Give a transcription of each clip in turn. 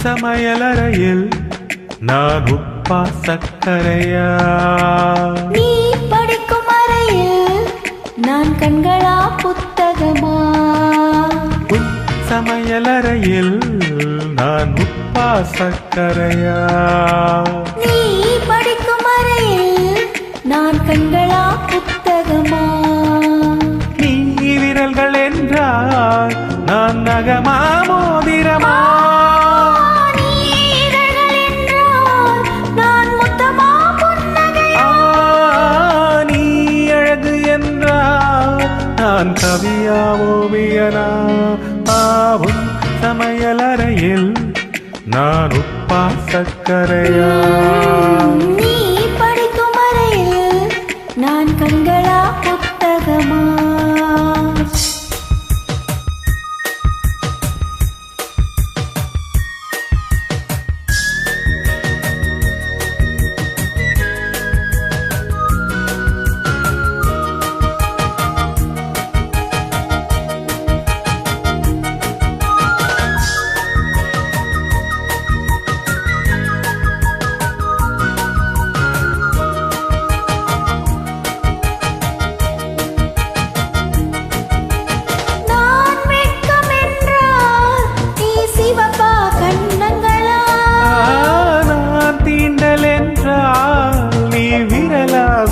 சமையலறையில் நான் உப்பா சக்கரையா? நீ படிக்கும் அறையில் நான் கண்களா புத்தகமா? உன் சமையலறையில் நான் உப்பா சக்கரையா? நீ படிக்கும் அறையில் நான் கண்களா புத்தகமா? நீ விரல்கள் என்றால் நான் நகமா மோதிரமா? நீ இதழ்கள் என்றால் நான் முத்தமா புன்னகையா? நீ அழகு என்றால் நான் கவியா ஓவியனா? உன் சமையலறையில் நான் உப்பா சக்கரையா? நீ படிக்கும் அறையில் நான் கண்களா புத்தகமா?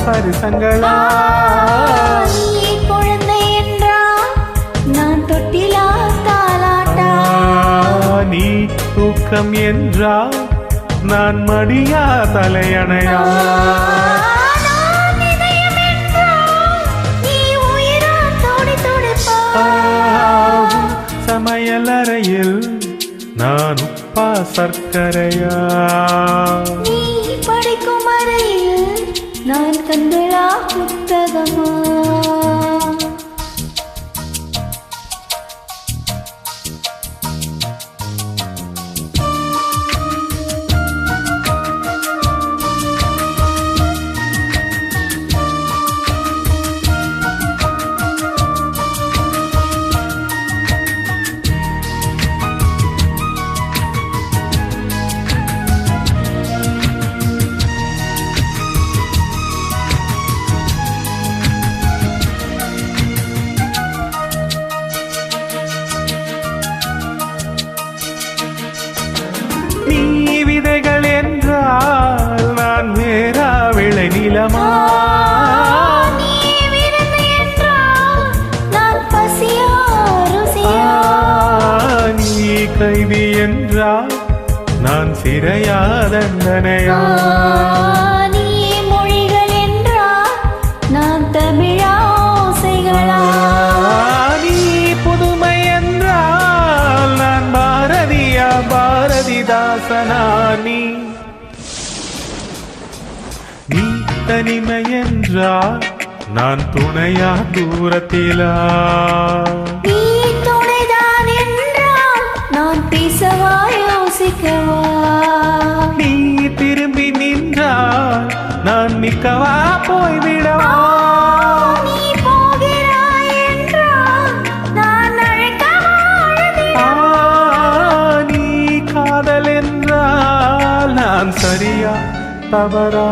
பரிசங்களா? நீ குழந்தை என்றால் நான் தொட்டிலா தாலாட்டா? நீ தூக்கம் என்றால் நான் மடியா தலையணையா? சமையலறையில் நான் உப்பா சர்க்கரையா? நீ படிக்கும் அறையில் நான் கண்களா புத்தகமா? நிலமா? நீ விருந்து என்றால் நான் பசியா ருசியா? நீ கைதி என்றால் நான் சிறையா தண்டனையா? நீ மொழிகள் என்றால் நான் தமிழா ஓசைகளா? நீ புதுமை என்றால் நான் பாரதியா பாரதிதாசனா? நீ தனிமை என்றால் நான் துணையா தூரத்திலா? நீ துணைதான் என்றால் நான் பேசவா யோசிக்கவா? நீ திரும்பி நின்றால் நான் நிற்கவா போய்விடவா? நீ போகிறாய் என்றால் நான் அழைக்கவா அழுதிடவா? நீ காதல் என்றால் நான் சரியா தவறா?